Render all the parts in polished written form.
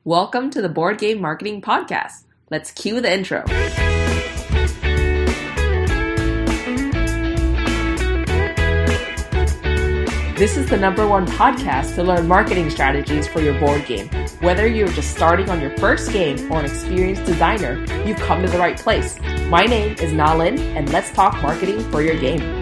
Welcome to the Board Game Marketing Podcast. Let's cue the intro. This is the #1 podcast to learn marketing strategies for your board game. Whether you're just starting on your first game or an experienced designer, you've come to the right place. My name is Nalin, and let's talk marketing for your game.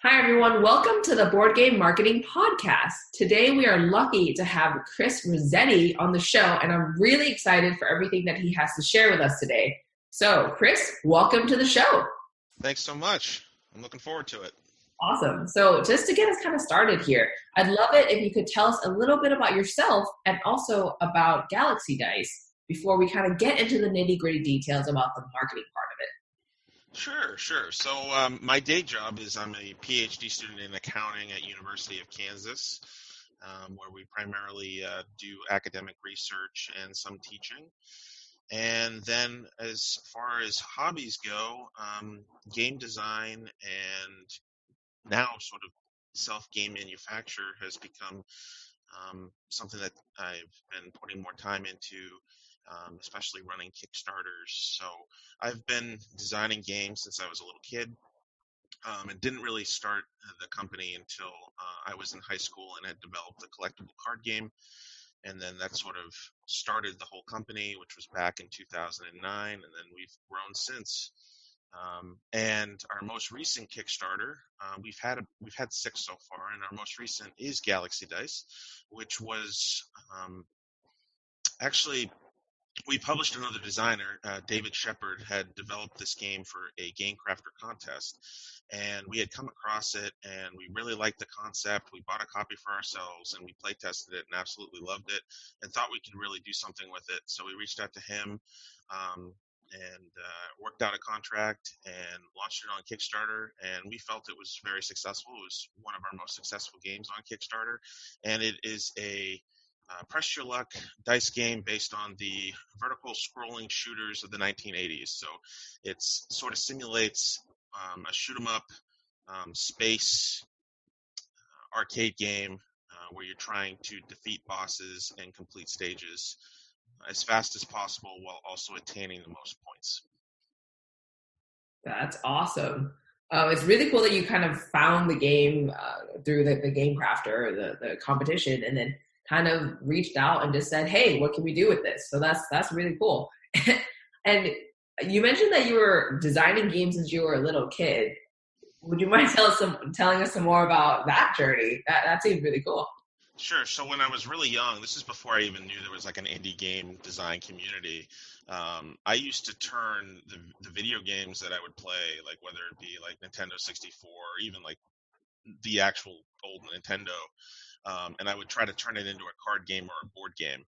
Hi, everyone. Welcome to the Board Game Marketing Podcast. Today, we are lucky to have Chris Rossetti on the show, and I'm really excited for everything that he has to share with us today. So, Chris, welcome to the show. Thanks so much. I'm looking forward to it. Awesome. So just to get us kind of started here, I'd love it if you could tell us a little bit about yourself and also about Galaxy Dice before we kind of get into the nitty-gritty details about the marketing part of it. Sure. So my day job is I'm a PhD student in accounting at University of Kansas, where we primarily do academic research and some teaching. And then as far as hobbies go, game design and now sort of self-game manufacture has become something that I've been putting more time into, especially running Kickstarters. So I've been designing games since I was a little kid, and didn't really start the company until I was in high school and had developed a collectible card game. And then that sort of started the whole company, which was back in 2009, and then we've grown since. And our most recent Kickstarter, we've had 6 so far, and our most recent is Galaxy Dice, which was actually we published another designer, David Shepard, had developed this game for a Game Crafter contest, and we had come across it, and we really liked the concept. We bought a copy for ourselves, and we play tested it, and absolutely loved it, and thought we could really do something with it. So we reached out to him, and worked out a contract, and launched it on Kickstarter, and we felt it was very successful. It was one of our most successful games on Kickstarter, and it is a press your luck dice game based on the vertical scrolling shooters of the 1980s. So it sort of simulates a shoot 'em up space arcade game where you're trying to defeat bosses and complete stages as fast as possible while also attaining the most points. That's awesome. It's really cool that you kind of found the game through the Game Crafter, the competition, and then kind of reached out and just said, hey, what can we do with this? So that's really cool. And you mentioned that you were designing games since you were a little kid. Would you mind telling us some more about that journey? That seems really cool. Sure. So when I was really young, this is before I even knew there was like an indie game design community. I used to turn the video games that I would play, like whether it be like Nintendo 64 or even like the actual old Nintendo, and I would try to turn it into a card game or a board game.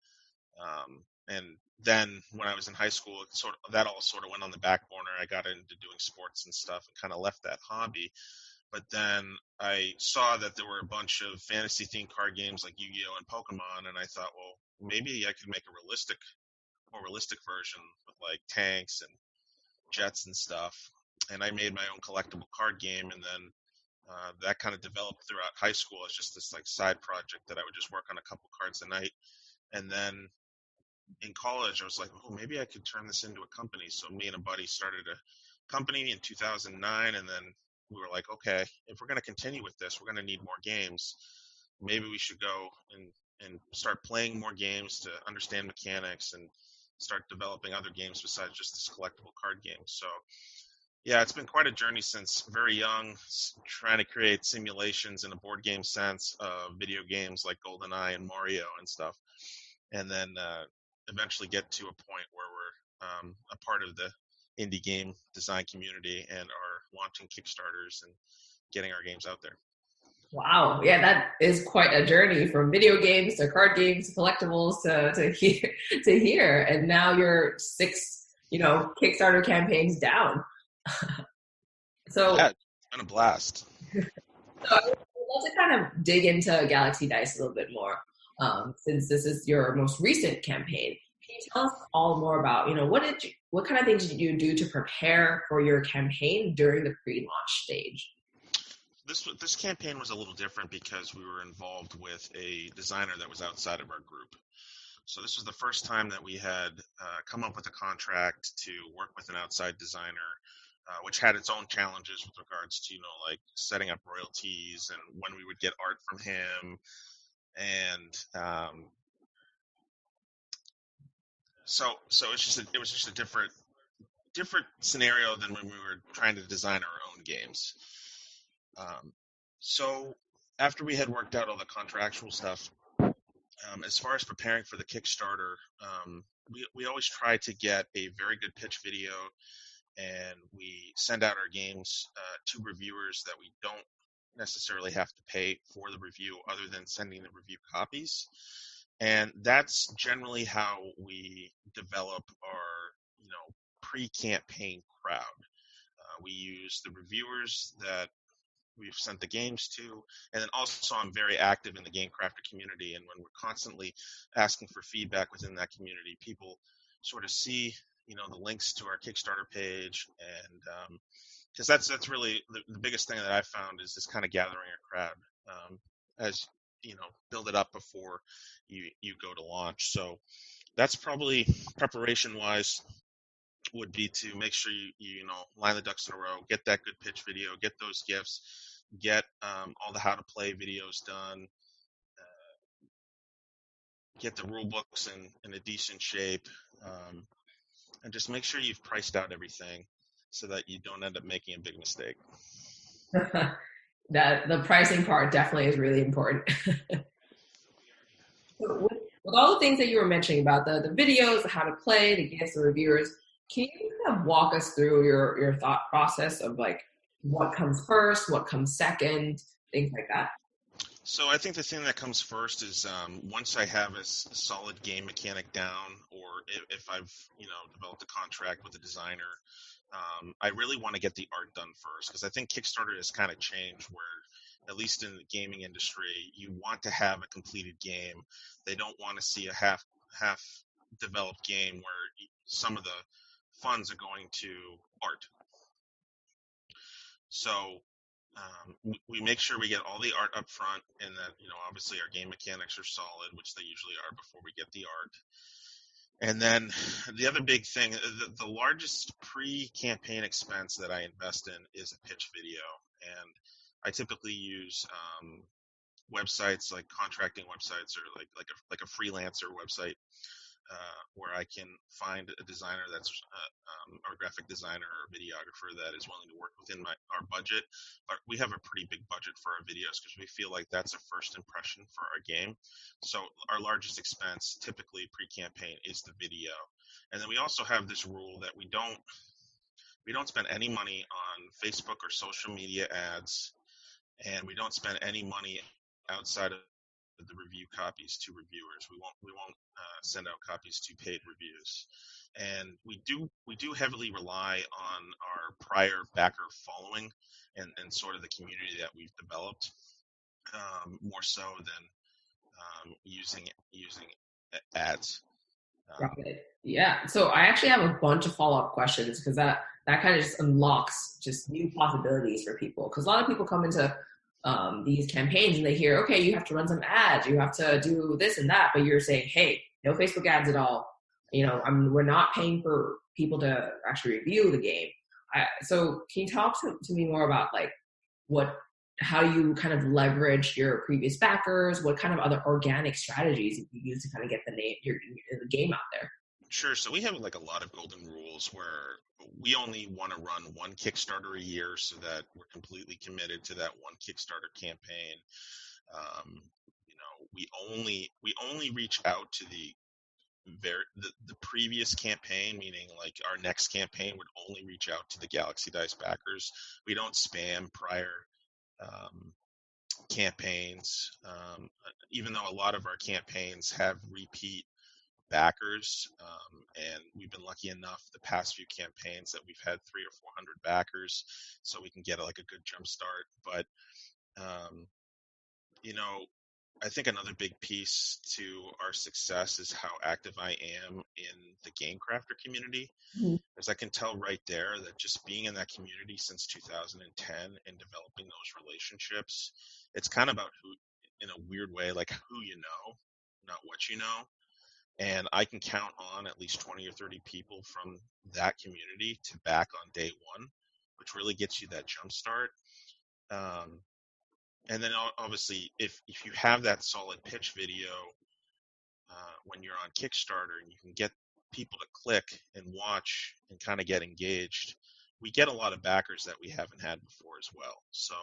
And then when I was in high school, that all sort of went on the back burner. I got into doing sports and stuff and kind of left that hobby. But then I saw that there were a bunch of fantasy-themed card games like Yu-Gi-Oh! And Pokemon, and I thought, well, maybe I could make a more realistic version with like tanks and jets and stuff. And I made my own collectible card game, and then that kind of developed throughout high school as just this like side project that I would just work on a couple cards a night. And then in college, I was like, oh, maybe I could turn this into a company. So me and a buddy started a company in 2009, and then we were like, okay, if we're going to continue with this, we're going to need more games. Maybe we should go and start playing more games to understand mechanics and start developing other games besides just this collectible card game. So yeah, it's been quite a journey since very young, trying to create simulations in a board game sense of video games like GoldenEye and Mario and stuff. And then eventually get to a point where we're a part of the indie game design community and are launching Kickstarters and getting our games out there. Wow. Yeah, that is quite a journey from video games to card games, to collectibles to here. And now you're 6, Kickstarter campaigns down. So yeah, it's been a blast. So I would love to kind of dig into Galaxy Dice a little bit more, since this is your most recent campaign. Can you tell us all more about, what kind of things did you do to prepare for your campaign during the pre-launch stage? this campaign was a little different because we were involved with a designer that was outside of our group. So this was the first time that we had come up with a contract to work with an outside designer, which had its own challenges with regards to, like setting up royalties and when we would get art from him. And so it was just a different scenario than when we were trying to design our own games. So after we had worked out all the contractual stuff, as far as preparing for the Kickstarter, we always try to get a very good pitch video, and we send out our games to reviewers that we don't necessarily have to pay for the review other than sending the review copies. And that's generally how we develop our, pre-campaign crowd. We use the reviewers that we've sent the games to, and then also I'm very active in the Game Crafter community, and when we're constantly asking for feedback within that community, people sort of see, the links to our Kickstarter page, and because that's really the biggest thing that I've found is this kind of gathering a crowd, as build it up before you go to launch. So that's probably preparation wise would be to make sure you line the ducks in a row, get that good pitch video, get those gifts, get all the how to play videos done, get the rule books in a decent shape, and just make sure you've priced out everything so that you don't end up making a big mistake. That the pricing part definitely is really important. With all the things that you were mentioning about the videos, the how to play, the gifts, the reviewers, can you kind of walk us through your thought process of like what comes first, what comes second, things like that? So I think the thing that comes first is once I have a solid game mechanic down, or if I've developed a contract with a designer, I really want to get the art done first, because I think Kickstarter has kind of changed where, at least in the gaming industry, you want to have a completed game. They don't want to see a half developed game where some of the funds are going to art. So we make sure we get all the art up front, and that obviously our game mechanics are solid, which they usually are before we get the art. And then the other big thing, the largest pre-campaign expense that I invest in is a pitch video, and I typically use websites like contracting websites, or like a freelancer website, where I can find a designer that's or a graphic designer or a videographer that is willing to work within our budget. But we have a pretty big budget for our videos because we feel like that's a first impression for our game. So our largest expense, typically pre-campaign, is the video. And then we also have this rule that we don't spend any money on Facebook or social media ads, and we don't spend any money outside of the review copies to reviewers. We won't send out copies to paid reviews, and we do heavily rely on our prior backer following and sort of the community that we've developed, more so than using ads. Got it. Yeah. So I actually have a bunch of follow-up questions, because that kind of just unlocks just new possibilities for people. Because a lot of people come into these campaigns and they hear, okay, you have to run some ads, you have to do this and that, but you're saying, hey, no Facebook ads at all. We're not paying for people to actually review the game. So can you talk to me more about like how you kind of leverage your previous backers? What kind of other organic strategies you use to kind of get the game out there? Sure. So we have like a lot of golden rules where we only want to run one Kickstarter a year, so that we're completely committed to that one Kickstarter campaign. We only reach out to the previous campaign, meaning like our next campaign would only reach out to the Galaxy Dice backers. We don't spam prior campaigns, even though a lot of our campaigns have repeat backers, and we've been lucky enough the past few campaigns that we've had 300 or 400 backers, so we can get like a good jump start. But I think another big piece to our success is how active I am in the game crafter community. Mhm. As I can tell right there that just being in that community since 2010 and developing those relationships, it's kind of about who, in a weird way, like who you know, not what you know. And I can count on at least 20 or 30 people from that community to back on day one, which really gets you that jump start. Um, and then obviously, if you have that solid pitch video when you're on Kickstarter and you can get people to click and watch and kind of get engaged, we get a lot of backers that we haven't had before as well. So,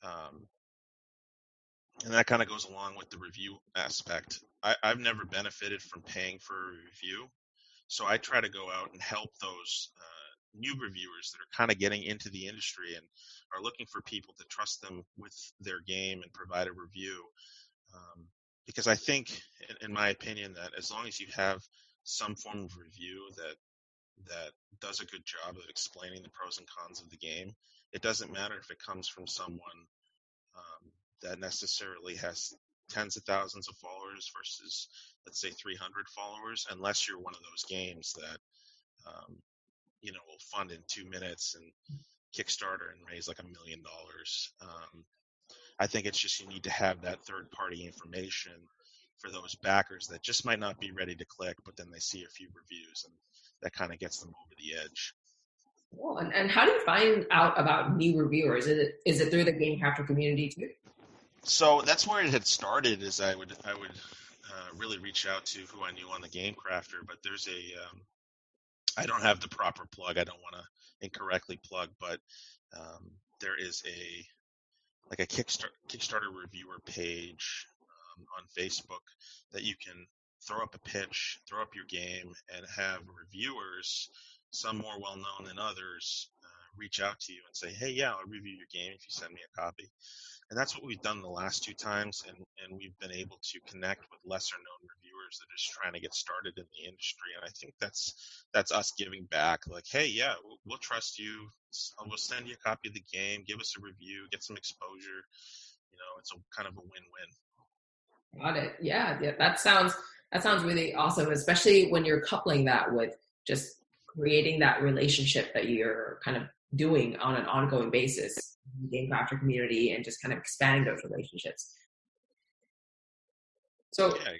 um, and that kind of goes along with the review aspect. I've never benefited from paying for a review. So I try to go out and help those new reviewers that are kind of getting into the industry and are looking for people to trust them with their game and provide a review. Because I think, in my opinion, that as long as you have some form of review that does a good job of explaining the pros and cons of the game, it doesn't matter if it comes from someone that necessarily has tens of thousands of followers versus, let's say, 300 followers, unless you're one of those games that um, will fund in 2 minutes and Kickstarter and raise like $1 million. I think it's just you need to have that third party information for those backers that just might not be ready to click, but then they see a few reviews and that kind of gets them over the edge. Cool. And how do you find out about new reviewers? Is it through the game crafter community too? So that's where it had started. Is I would really reach out to who I knew on the Game Crafter, but there's I don't have the proper plug. I don't want to incorrectly plug, but there is a Kickstarter reviewer page on Facebook that you can throw up a pitch, throw up your game, and have reviewers, some more well known than others, reach out to you and say, "Hey, yeah, I'll review your game if you send me a copy." And that's what we've done the last two times, and we've been able to connect with lesser known reviewers that are just trying to get started in the industry. And I think that's us giving back. Like, hey, yeah, we'll trust you. We'll send you a copy of the game. Give us a review. Get some exposure. It's a kind of a win-win. Got it. Yeah, yeah. That sounds really awesome, especially when you're coupling that with just creating that relationship that you're kind of doing on an ongoing basis in the game crafter community and just kind of expanding those relationships. So Yeah, I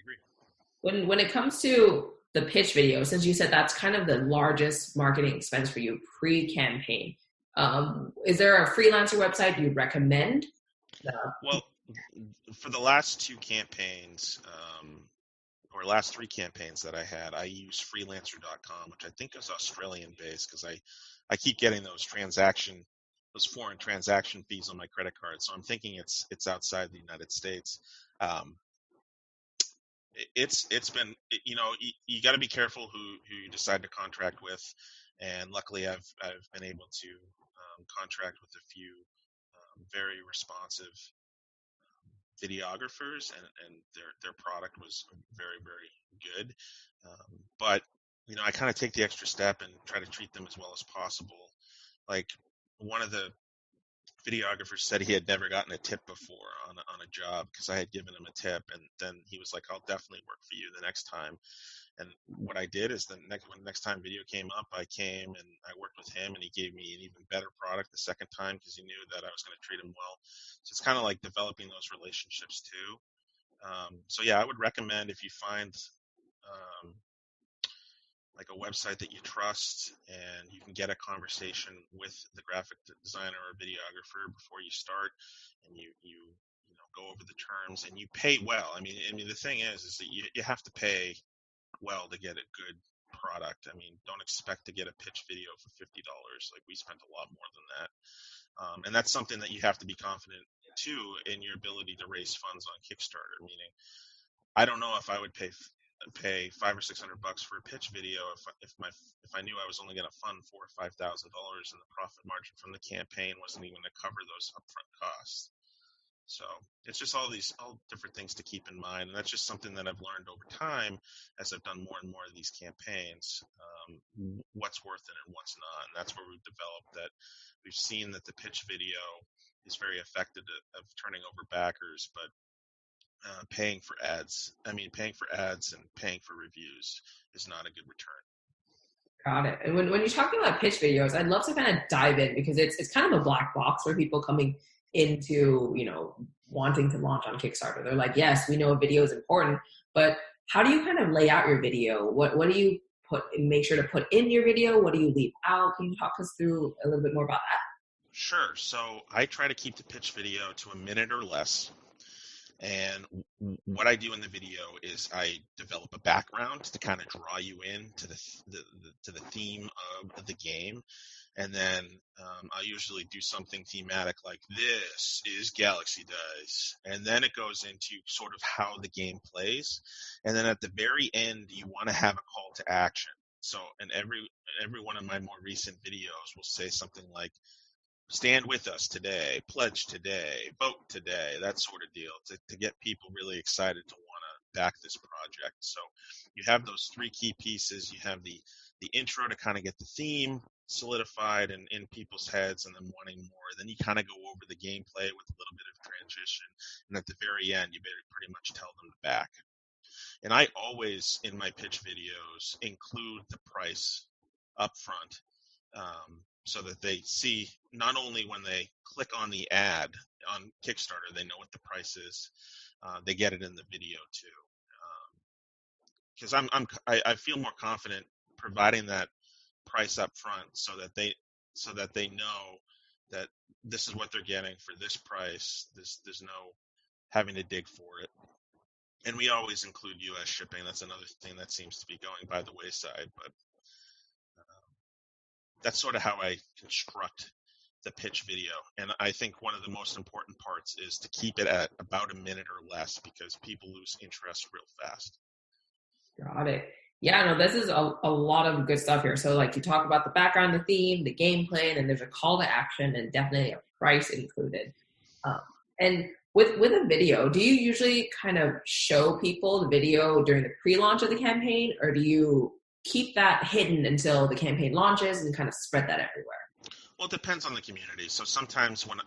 agree. when it comes to the pitch video, since you said that's kind of the largest marketing expense for you pre-campaign, is there a freelancer website you'd recommend? Well, for the last two campaigns, or last three campaigns that I had, I used freelancer.com, which I think is Australian based because I keep getting those foreign transaction fees on my credit card. So I'm thinking it's outside the United States. Um, it's been, you got to be careful who you decide to contract with. And luckily I've been able to contract with a few very responsive videographers, and their product was very, very good. But I kind of take the extra step and try to treat them as well as possible. Like, one of the videographers said he had never gotten a tip before on a job because I had given him a tip, and then he was like, "I'll definitely work for you the next time." And what I did is when the next time video came up, I came and I worked with him, and he gave me an even better product the second time because he knew that I was going to treat him well. So it's kind of like developing those relationships too. So yeah, I would recommend, if you find um, like a website that you trust and you can get a conversation with the graphic designer or videographer before you start, and you go over the terms and you pay well. I mean the thing is that you have to pay well to get a good product. I mean, don't expect to get a pitch video for $50. Like, we spent a lot more than that. And that's something that you have to be confident too in your ability to raise funds on Kickstarter. Meaning, I don't know if I would pay $500 or $600 for a pitch video if I knew I was only going to fund $4,000 or $5,000 and the profit margin from the campaign wasn't even going to cover those upfront costs. So it's just all different things to keep in mind, and that's just something that I've learned over time as I've done more and more of these campaigns. What's worth it and what's not, and that's where we've developed that. We've seen that the pitch video is very effective of turning over backers, but paying for ads. I mean, paying for ads and paying for reviews is not a good return. Got it. And when you're talking about pitch videos, I'd love to kind of dive in because it's kind of a black box for people coming into, wanting to launch on Kickstarter. They're like, yes, we know a video is important, but how do you kind of lay out your video? What do you make sure to put in your video? What do you leave out? Can you talk us through a little bit more about that? Sure. So I try to keep the pitch video to a minute or less. And what I do in the video is I develop a background to kind of draw you in to the theme of the game, and then I'll usually do something thematic like this is Galaxy Dice, and then it goes into sort of how the game plays, and then at the very end you want to have a call to action. So in every one of my more recent videos will say something like, stand with us today, pledge today, vote today, that sort of deal, to get people really excited to want to back this project. So you have those three key pieces. You have the intro to kind of get the theme solidified and in people's heads and then wanting more. Then you kind of go over the gameplay with a little bit of transition. And at the very end, you better pretty much tell them to back. And I always, in my pitch videos, include the price up front. So that they see, not only when they click on the ad on Kickstarter, they know what the price is. They get it in the video too. Because I feel more confident providing that price up front so that they know that this is what they're getting for this price. There's no having to dig for it. And we always include U.S. shipping. That's another thing that seems to be going by the wayside, but that's sort of how I construct the pitch video. And I think one of the most important parts is to keep it at about a minute or less because people lose interest real fast. Got it. Yeah, no, this is a lot of good stuff here. So like you talk about the background, the theme, the gameplay, and there's a call to action and definitely a price included. And with a video, do you usually kind of show people the video during the pre-launch of the campaign, or do you keep that hidden until the campaign launches and kind of spread that everywhere? Well, it depends on the community. So sometimes when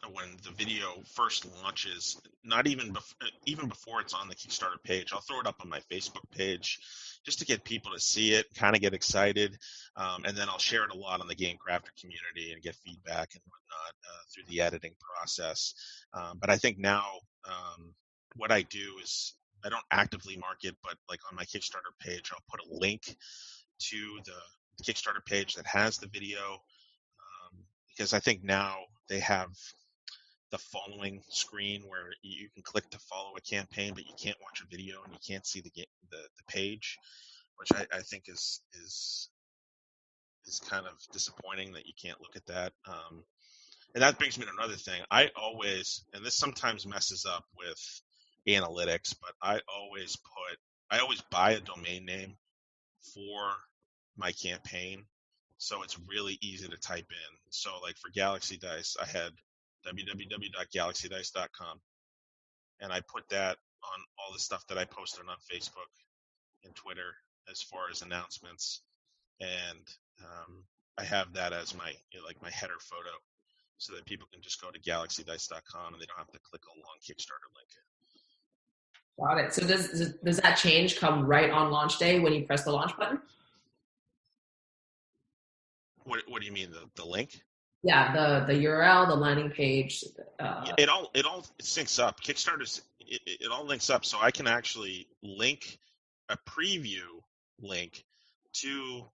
the video first launches, not even before it's on the Kickstarter page, I'll throw it up on my Facebook page just to get people to see it, kind of get excited, and then I'll share it a lot on the Game Crafter community and get feedback and whatnot through the editing process. But I think now what I do is I don't actively market, but like on my Kickstarter page, I'll put a link to the Kickstarter page that has the video, because I think now they have the following screen where you can click to follow a campaign, but you can't watch a video and you can't see the page, which I think is kind of disappointing that you can't look at that. And that brings me to another thing. I always sometimes messes up with analytics, but I always buy a domain name for my campaign, so it's really easy to type in. So like for Galaxy Dice, I had www.galaxydice.com, and I put that on all the stuff that I posted on Facebook and Twitter as far as announcements, and I have that as my my header photo, so that people can just go to galaxydice.com and they don't have to click a long Kickstarter link. Got it. So does that change come right on launch day when you press the launch button? What do you mean, the link? Yeah, the URL, the landing page. It all syncs up. Kickstarter's it all links up, so I can actually link a preview link to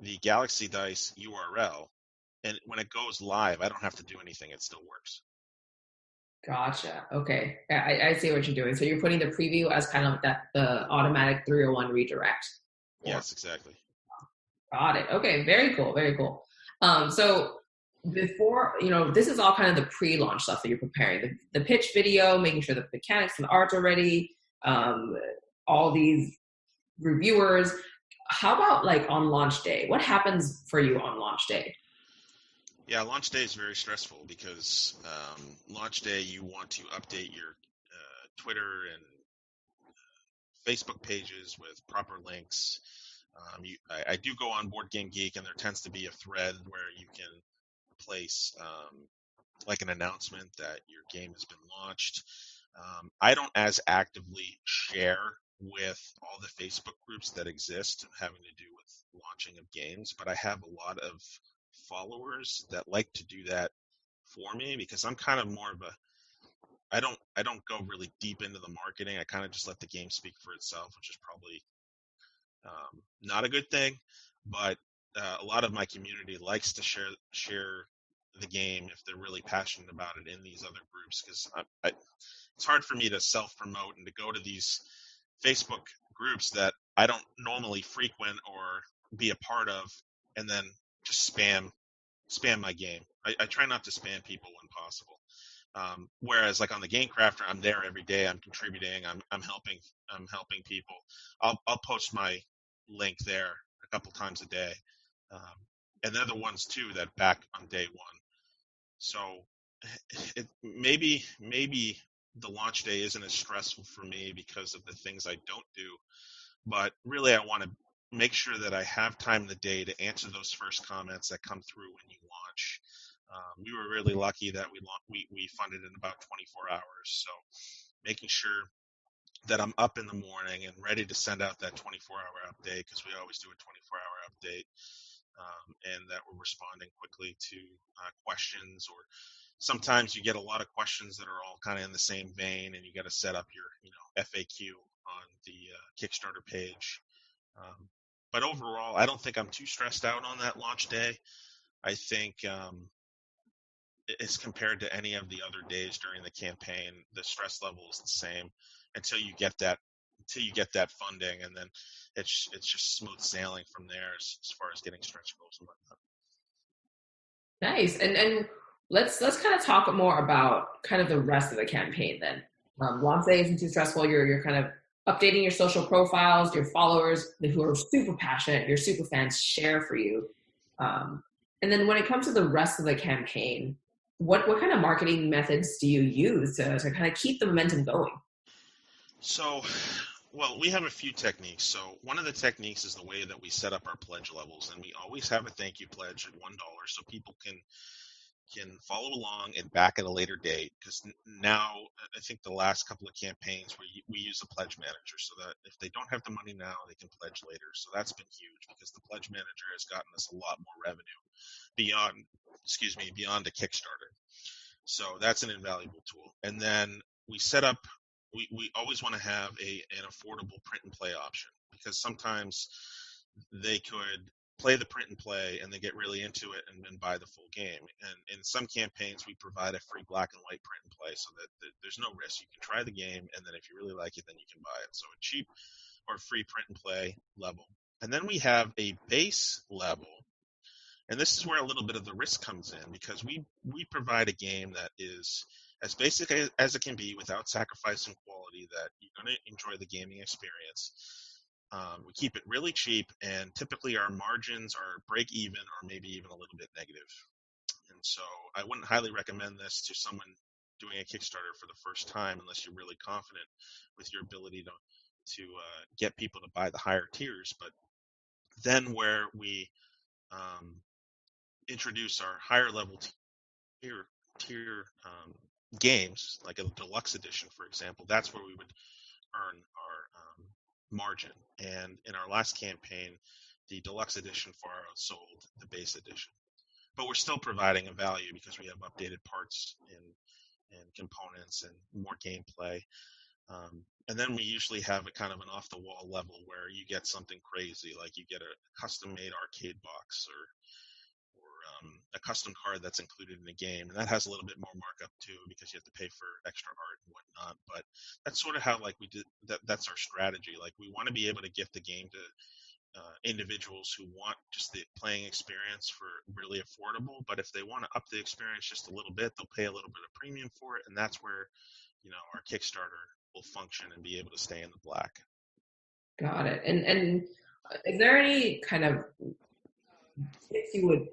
the Galaxy Dice URL, and when it goes live, I don't have to do anything. It still works. Gotcha. Okay, I see what you're doing. So you're putting the preview as kind of the automatic 301 redirect. Yes, exactly. Got it. Okay, very cool, very cool. So before, this is all kind of the pre-launch stuff that you're preparing. The pitch video, making sure the mechanics and the art's are ready, all these reviewers. How about like on launch day? What happens for you on launch day? Yeah, launch day is very stressful because launch day you want to update your Twitter and Facebook pages with proper links. I do go on Board Game Geek, and there tends to be a thread where you can place like an announcement that your game has been launched. I don't as actively share with all the Facebook groups that exist having to do with launching of games, but I have a lot of followers that like to do that for me because I'm kind of more of a I don't go really deep into the marketing. I kind of just let the game speak for itself, which is probably not a good thing. But a lot of my community likes to share the game if they're really passionate about it in these other groups because it's hard for me to self promote and to go to these Facebook groups that I don't normally frequent or be a part of, and then just spam my game. I try not to spam people when possible. Whereas like on the Game Crafter, I'm there every day. I'm contributing. I'm helping people. I'll post my link there a couple times a day, um, and they're the ones too that back on day one. So maybe the launch day isn't as stressful for me because of the things I don't do, but really I want to make sure that I have time in the day to answer those first comments that come through when you launch. We were really lucky that we funded in about 24 hours, so making sure that I'm up in the morning and ready to send out that 24-hour update because we always do a 24-hour update, and that we're responding quickly to questions, or sometimes you get a lot of questions that are all kind of in the same vein, and you got to set up your FAQ on the Kickstarter page. But overall, I don't think I'm too stressed out on that launch day. I think as compared to any of the other days during the campaign, the stress level is the same until you get that funding, and then it's just smooth sailing from there as far as getting stretch goals and whatnot. Nice. And let's kind of talk more about kind of the rest of the campaign then. Launch day isn't too stressful. You're kind of updating your social profiles, your followers who are super passionate, your super fans share for you. And then when it comes to the rest of the campaign, what kind of marketing methods do you use to kind of keep the momentum going? So, well, we have a few techniques. So one of the techniques is the way that we set up our pledge levels, and we always have a thank you pledge at $1 so people can follow along and back at a later date. Because now, I think the last couple of campaigns we use a pledge manager so that if they don't have the money now, they can pledge later. So that's been huge because the pledge manager has gotten us a lot more revenue beyond a Kickstarter. So that's an invaluable tool. And then we set up. We always want to have an affordable print and play option because sometimes they could play the print and play and they get really into it and then buy the full game. And in some campaigns, we provide a free black and white print and play so that there's no risk. You can try the game, and then if you really like it, then you can buy it. So a cheap or free print and play level. And then we have a base level. And this is where a little bit of the risk comes in because we provide a game that is as basic as it can be without sacrificing quality, that you're going to enjoy the gaming experience. We keep it really cheap, and typically our margins are break even or maybe even a little bit negative. And so I wouldn't highly recommend this to someone doing a Kickstarter for the first time unless you're really confident with your ability to get people to buy the higher tiers. But then where we introduce our higher level tier games, like a deluxe edition, for example, that's where we would earn our margin. And in our last campaign, the deluxe edition far outsold the base edition. But we're still providing a value because we have updated parts and components and more gameplay. And then we usually have a kind of an off-the-wall level where you get something crazy, like you get a custom-made arcade box or a custom card that's included in the game, and that has a little bit more markup too because you have to pay for extra art and whatnot. But that's sort of how we did that. That's our strategy. Like we want to be able to gift the game to individuals who want just the playing experience for really affordable. But if they want to up the experience just a little bit, they'll pay a little bit of premium for it, and that's where our Kickstarter will function and be able to stay in the black. Got it. And is there any kind of tips you would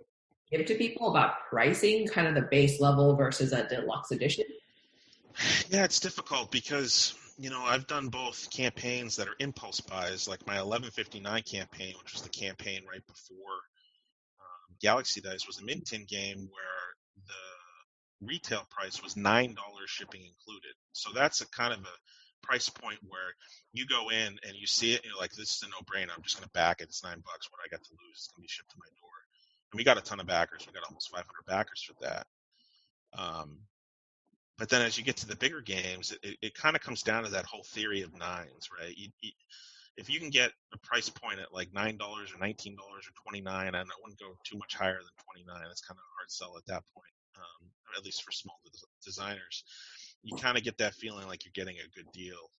give to people about pricing kind of the base level versus a deluxe edition? Yeah, it's difficult because I've done both campaigns that are impulse buys, like my 1159 campaign, which was the campaign right before Galaxy Dice, was a Mint-In game where retail price was $9 shipping included. So that's a kind of a price point where you go in and you see it and you're like, this is a no-brainer. I'm just going to back it. It's $9. What do I got to lose? It's going to be shipped to my door. And we got a ton of backers. We got almost 500 backers for that. But then as you get to the bigger games, it kind of comes down to that whole theory of nines, right? If you can get a price point at like $9 or $19 or $29, and I wouldn't go too much higher than $29. It's kind of a hard sell at that point, at least for small designers. You kind of get that feeling like you're getting a good deal.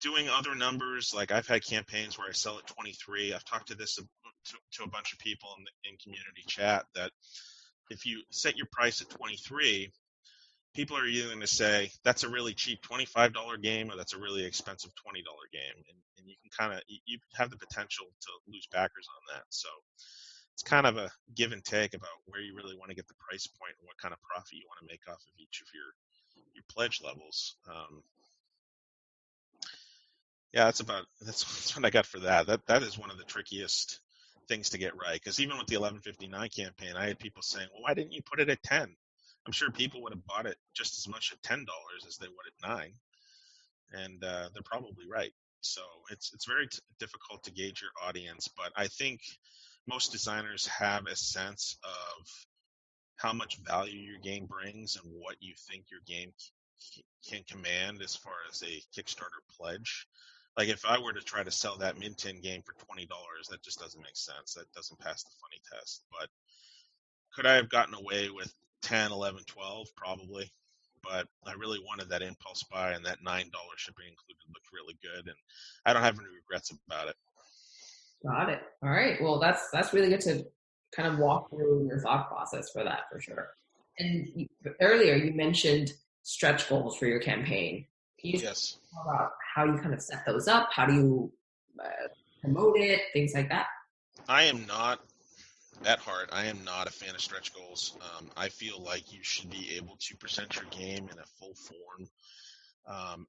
Doing other numbers, like I've had campaigns where I sell at 23. I've talked to this to a bunch of people in community chat that if you set your price at 23, people are either going to say that's a really cheap $25 game or that's a really expensive $20 game, and you can kind of you have the potential to lose backers on that. So it's kind of a give and take about where you really want to get the price point and what kind of profit you want to make off of each of your pledge levels. Yeah, that's what I got for that. That is one of the trickiest things to get right, because even with the 1159 campaign, I had people saying, well, why didn't you put it at 10? I'm sure people would have bought it just as much at $10 as they would at 9, and they're probably right. So it's very difficult to gauge your audience, but I think most designers have a sense of how much value your game brings and what you think your game can command as far as a Kickstarter pledge. Like if I were to try to sell that Mint-In game for $20, that just doesn't make sense. That doesn't pass the funny test. But could I have gotten away with 10, 11, 12? Probably. But I really wanted that impulse buy, and that $9 shipping included looked really good, and I don't have any regrets about it. Got it. All right. Well, that's really good to kind of walk through your thought process for that, for sure. And earlier you mentioned stretch goals for your campaign. Can you Yes. talk about how you kind of set those up? How do you promote it? Things like that. I am not, at heart, I am not a fan of stretch goals. I feel like you should be able to present your game in a full form.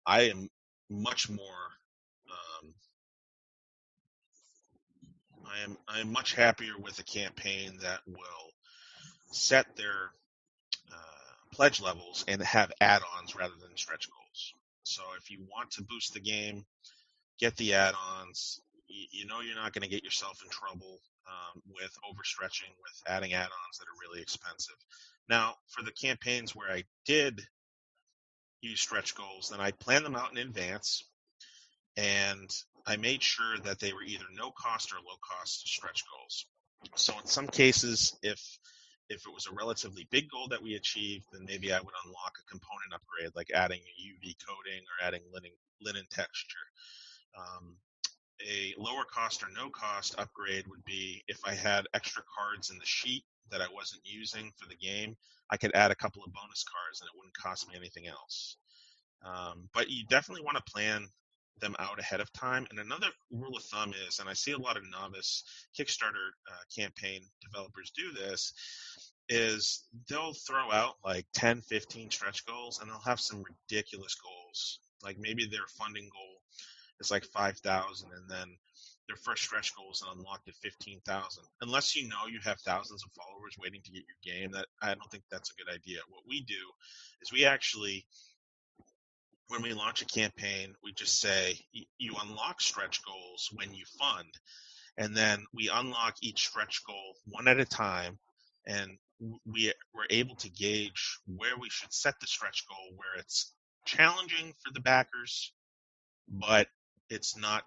I am much more. I am much happier with a campaign that will set their pledge levels and have add-ons rather than stretch goals. So if you want to boost the game, get the add-ons. You know you're not going to get yourself in trouble with overstretching, with adding add-ons that are really expensive. Now, for the campaigns where I did use stretch goals, then I planned them out in advance, and I made sure that they were either no-cost or low-cost stretch goals. So in some cases, if it was a relatively big goal that we achieved, then maybe I would unlock a component upgrade, like adding a UV coating or adding linen texture. A lower cost or no cost upgrade would be if I had extra cards in the sheet that I wasn't using for the game, I could add a couple of bonus cards and it wouldn't cost me anything else. But you definitely want to plan them out ahead of time. And another rule of thumb is, and I see a lot of novice Kickstarter campaign developers do this, is they'll throw out like 10, 15 stretch goals, and they'll have some ridiculous goals. Like maybe their funding goal is like 5,000, and then their first stretch goal is unlocked at 15,000. Unless you know you have thousands of followers waiting to get your game, that I don't think that's a good idea. What we do is we actually, when we launch a campaign, we just say you unlock stretch goals when you fund, and then we unlock each stretch goal one at a time, and we're able to gauge where we should set the stretch goal, where it's challenging for the backers, but it's not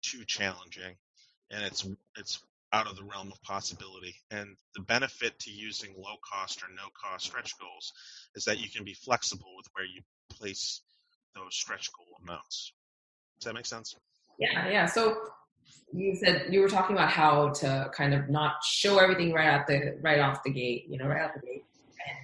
too challenging, and it's out of the realm of possibility. And the benefit to using low cost or no cost stretch goals is that you can be flexible with where you place those stretch goal amounts. Does that make sense? Yeah. So you said you were talking about how to kind of not show everything right off the gate, and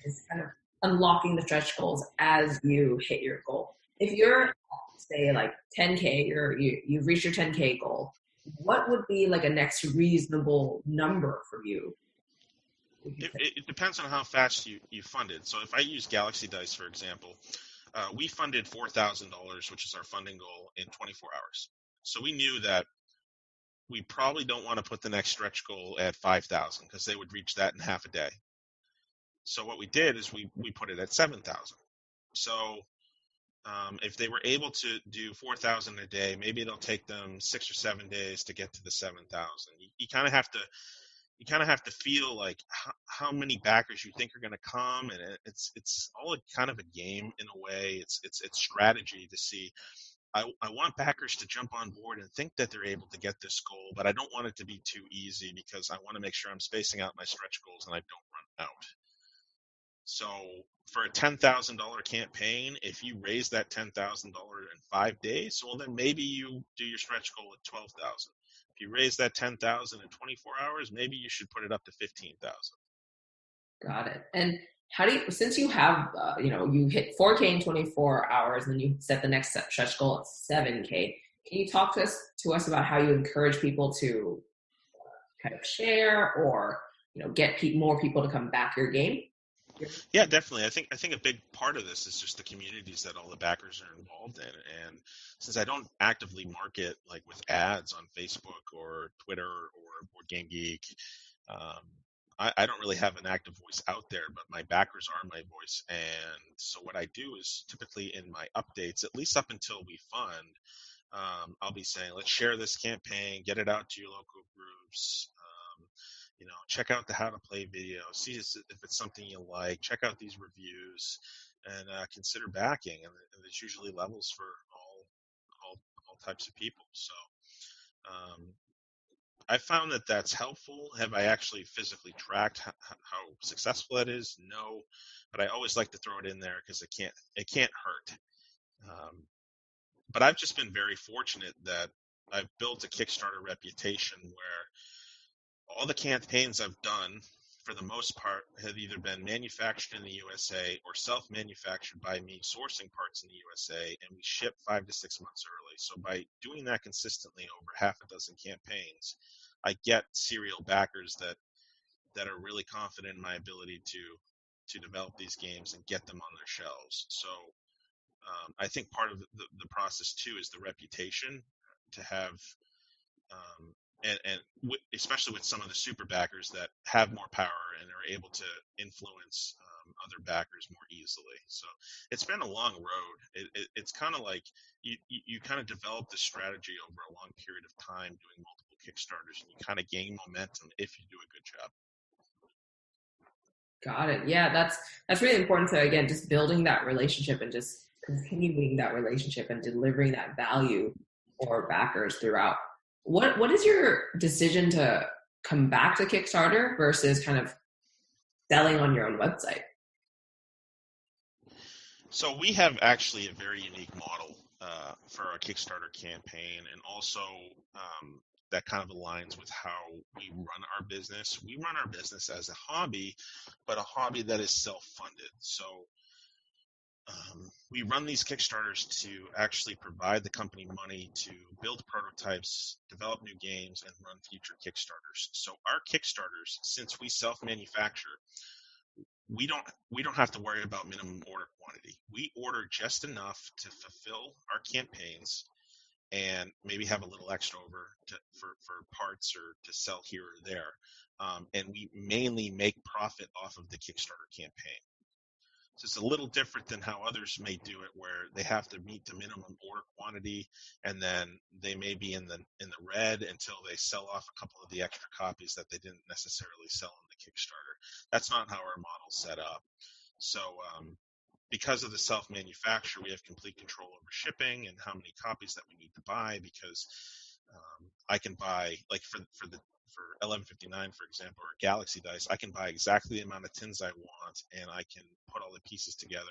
just kind of unlocking the stretch goals as you hit your goal. If you're, say, like 10K, or you've reached your 10K goal, what would be like a next reasonable number for you? It depends on how fast you funded. So if I use Galaxy Dice, for example, we funded $4,000, which is our funding goal, in 24 hours. So we knew that we probably don't want to put the next stretch goal at 5,000 because they would reach that in half a day. So what we did is we put it at 7,000. So if they were able to do 4,000 a day, maybe it'll take them 6 or 7 days to get to the 7,000. You kind of have to feel like how many backers you think are going to come, and it's all kind of a game in a way. It's strategy to see. I want backers to jump on board and think that they're able to get this goal, but I don't want it to be too easy because I want to make sure I'm spacing out my stretch goals and I don't run out. So for a $10,000 campaign, if you raise that $10,000 in 5 days, well, then maybe you do your stretch goal at 12,000. If you raise that 10,000 in 24 hours, maybe you should put it up to 15,000. Got it. And how do you, since you have, you hit 4K in 24 hours, and then you set the next stretch goal at 7K, can you talk to us about how you encourage people to kind of share or, get more people to come back your game? Yeah, definitely. I think a big part of this is just the communities that all the backers are involved in. And since I don't actively market like with ads on Facebook or Twitter or Board Game Geek, I don't really have an active voice out there, but my backers are my voice. And so what I do is typically in my updates, at least up until we fund, I'll be saying, let's share this campaign, get it out to your local groups. Check out the how to play video, see if it's something you like, check out these reviews, and consider backing. And there's usually levels for all types of people. So I found that that's helpful. Have I actually physically tracked how successful that is? No, but I always like to throw it in there because it can't hurt. But I've just been very fortunate that I've built a Kickstarter reputation where all the campaigns I've done, for the most part, have either been manufactured in the USA or self-manufactured by me, sourcing parts in the USA, and we ship 5 to 6 months early. So by doing that consistently over half a dozen campaigns, I get serial backers that are really confident in my ability to develop these games and get them on their shelves. So I think part of the process too is the reputation to have. Especially with some of the super backers that have more power and are able to influence other backers more easily. So it's been a long road. It's kind of like you kind of develop the strategy over a long period of time doing multiple Kickstarters, and you kind of gain momentum if you do a good job. Got it. Yeah, that's really important to, again, just building that relationship and just continuing that relationship and delivering that value for backers throughout. What is your decision to come back to Kickstarter versus kind of selling on your own website? So we have actually a very unique model for our Kickstarter campaign, and also that kind of aligns with how we run our business. We run our business as a hobby, but a hobby that is self-funded. So we run these Kickstarters to actually provide the company money to build prototypes, develop new games, and run future Kickstarters. So our Kickstarters, since we self-manufacture, we don't have to worry about minimum order quantity. We order just enough to fulfill our campaigns and maybe have a little extra over for parts or to sell here or there. And we mainly make profit off of the Kickstarter campaign. So it's a little different than how others may do it, where they have to meet the minimum order quantity, and then they may be in the red until they sell off a couple of the extra copies that they didn't necessarily sell in the Kickstarter. That's not how our model's set up. So because of the self-manufacture, we have complete control over shipping and how many copies that we need to buy, because I can buy, like for 1159, for example, or Galaxy Dice, I can buy exactly the amount of tins I want, and I can put all the pieces together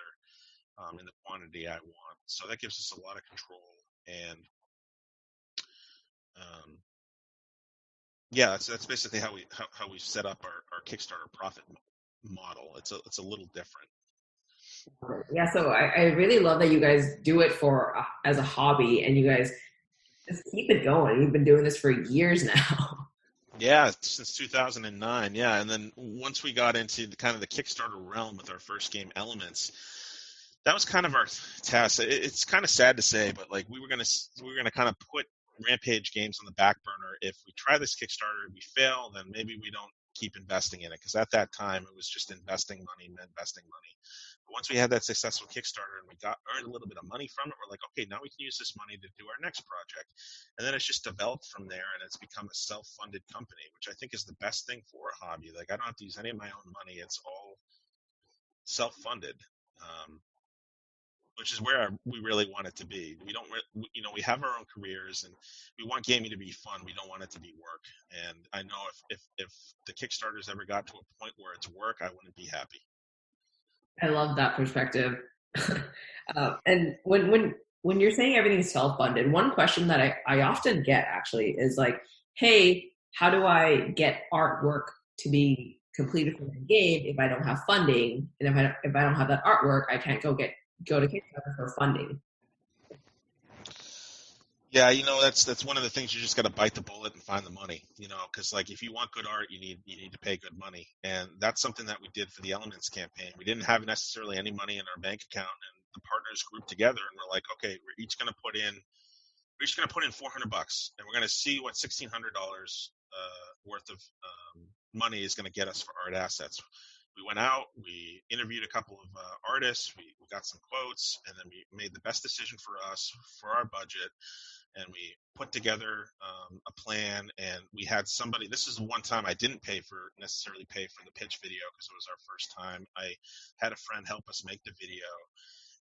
in the quantity I want. So that gives us a lot of control. And that's basically how we set up our Kickstarter profit model. It's a little different. Yeah, so I really love that you guys do it as a hobby, and you guys just keep it going. You've been doing this for years now. Yeah, since 2009. Yeah, and then once we got into the Kickstarter realm with our first game, Elements, that was kind of our test. It's kind of sad to say, but like we were gonna kind of put Rampage games on the back burner. If we try this Kickstarter, we fail, then maybe we don't keep investing in it, because at that time it was just investing money. But once we had that successful Kickstarter and we earned a little bit of money from it, we're like, okay, now we can use this money to do our next project. And then it's just developed from there, and it's become a self-funded company, which I think is the best thing for a hobby. Like, I don't have to use any of my own money. It's all self-funded. Which is where we really want it to be. We don't, we have our own careers, and we want gaming to be fun. We don't want it to be work. And I know if the Kickstarters ever got to a point where it's work, I wouldn't be happy. I love that perspective. And when you're saying everything's self-funded, one question that I often get actually is like, hey, how do I get artwork to be completed for the game if I don't have funding? And if I don't have that artwork, I can't go to Kickstarter for funding. Yeah, that's one of the things. You just got to bite the bullet and find the money, because like if you want good art, you need to pay good money, and that's something that we did for the Elements campaign. We didn't have necessarily any money in our bank account, and the partners grouped together and we're like, okay, we're each going to put in $400, and we're going to see what $1,600 worth of money is going to get us for art assets. We went out, we interviewed a couple of artists, we got some quotes, and then we made the best decision for us for our budget. And we put together a plan, and we had somebody. This is one time I didn't necessarily pay for the pitch video, because it was our first time. I had a friend help us make the video,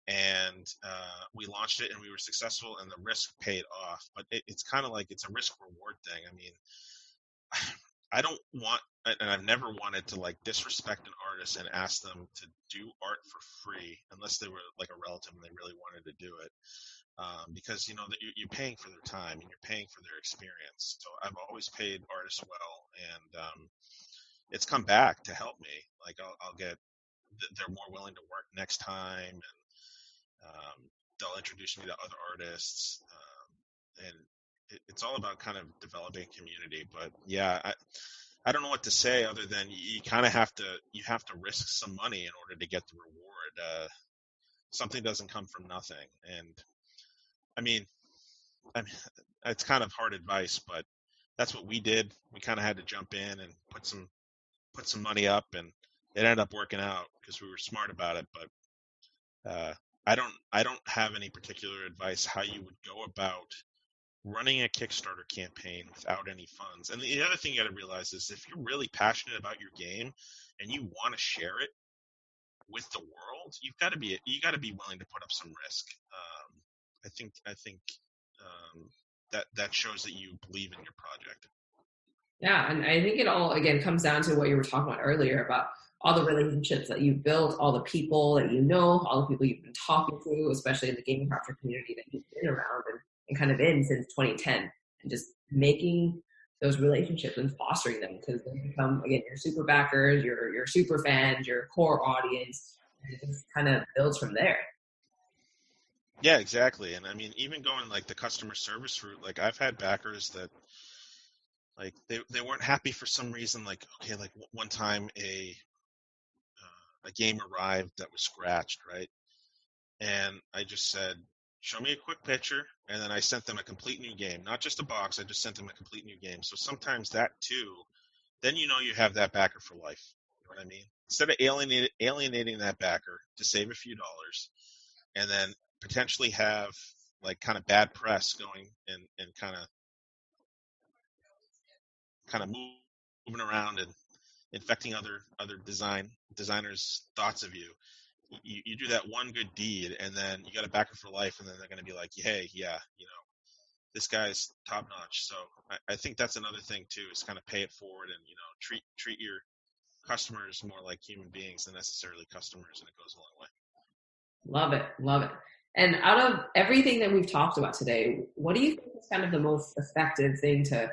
and we launched it, and we were successful, and the risk paid off. But it's kind of like it's a risk reward thing. I mean, I don't want, and I've never wanted to like disrespect an artist and ask them to do art for free unless they were like a relative and they really wanted to do it. Because that you're paying for their time and you're paying for their experience. So I've always paid artists well, and it's come back to help me. Like I'll get, they're more willing to work next time, and they'll introduce me to other artists, and it's all about kind of developing a community. But yeah, I don't know what to say other than you kind of have to risk some money in order to get the reward. Something doesn't come from nothing, and I mean, it's kind of hard advice, but that's what we did. We kind of had to jump in and put some money up, and it ended up working out because we were smart about it. But I don't have any particular advice how you would go about running a Kickstarter campaign without any funds. And the other thing you got to realize is if you're really passionate about your game and you want to share it with the world, you got to be willing to put up some risk. I think that shows that you believe in your project. Yeah, and I think it all again comes down to what you were talking about earlier about all the relationships that you've built, all the people that you know, all the people you've been talking to, especially in the gaming crafter community that you've been around and kind of in since 2010, and just making those relationships and fostering them, because they become again your super backers, your super fans, your core audience, and it just kind of builds from there. Yeah, exactly. And I mean, even going like the customer service route, like I've had backers that like they weren't happy for some reason. Like, okay, like one time a game arrived that was scratched, right? And I just said, show me a quick picture. And then I sent them a complete new game, not just a box. I just sent them a complete new game. So sometimes that too, then you have that backer for life. You know what I mean? Instead of alienating that backer to save a few dollars, and then potentially have like kind of bad press going and kind of moving around and infecting other designers' thoughts of you. You do that one good deed, and then you got a backer for life, and then they're going to be like, hey, yeah, this guy's top notch. So I think that's another thing too, is kind of pay it forward and treat your customers more like human beings than necessarily customers, and it goes a long way. Love it. And out of everything that we've talked about today, what do you think is kind of the most effective thing to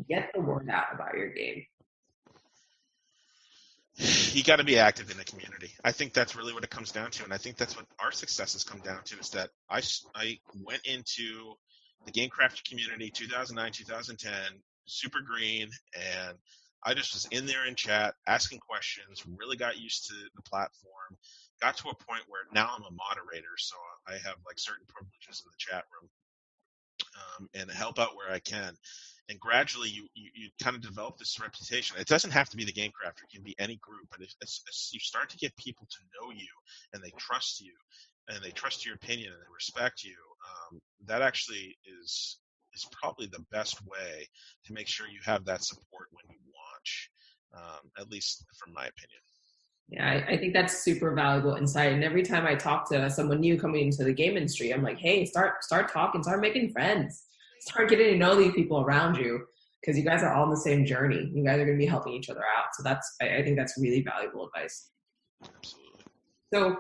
get the word out about your game? You got to be active in the community. I think that's really what it comes down to, and I think that's what our success has come down to, is that I went into the Game Crafter community 2009, 2010, super green, and I just was in there in chat, asking questions, really got used to the platform, got to a point where now I'm a moderator, so I have like certain privileges in the chat room. and help out where I can. And gradually, you kind of develop this reputation. It doesn't have to be the game crafter; it can be any group. But as you start to get people to know you, and they trust you, and they trust your opinion, and they respect you, that actually is probably the best way to make sure you have that support when you launch. At least from my opinion. Yeah, I think that's super valuable insight. And every time I talk to someone new coming into the game industry, I'm like, hey, start talking, start making friends, start getting to know these people around you, because you guys are all on the same journey. You guys are going to be helping each other out. So I think that's really valuable advice. Absolutely. So,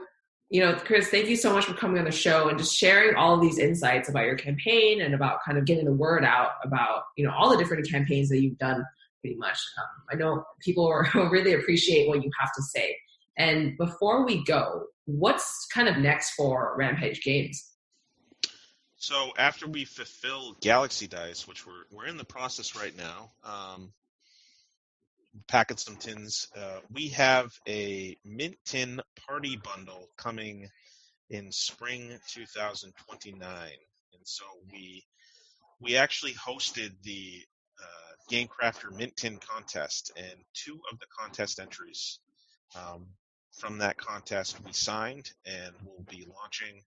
Chris, thank you so much for coming on the show and just sharing all of these insights about your campaign and about kind of getting the word out about, all the different campaigns that you've done pretty much. I know people really appreciate what you have to say. And before we go, what's kind of next for Rampage Games? So after we fulfill Galaxy Dice, which we're in the process right now, packing some tins, we have a Mint Tin Party Bundle coming in spring 2029. And so we actually hosted the Game Crafter Mint Tin contest, and 2 of the contest entries from that contest we signed, and we'll be launching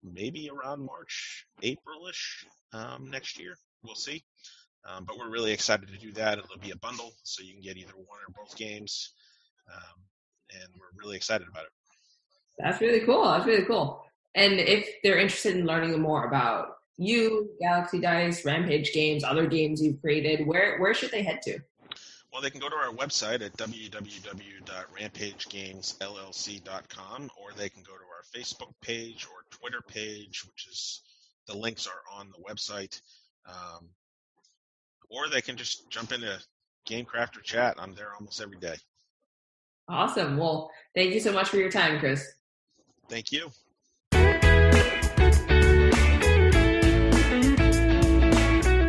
maybe around March, April-ish next year. We'll see. But we're really excited to do that. It'll be a bundle, so you can get either one or both games, and we're really excited about it. That's really cool. And if they're interested in learning more about you, Galaxy Dice, Rampage Games, other games you've created, where should they head to? Well, they can go to our website at www.rampagegamesllc.com, or they can go to our Facebook page or Twitter page, the links are on the website. Or they can just jump into Game Crafter chat. I'm there almost every day. Awesome. Well, thank you so much for your time, Chris. Thank you.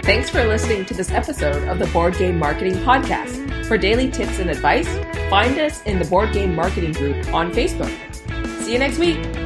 Thanks for listening to this episode of the Board Game Marketing Podcast. For daily tips and advice, find us in the Board Game Marketing group on Facebook. See you next week.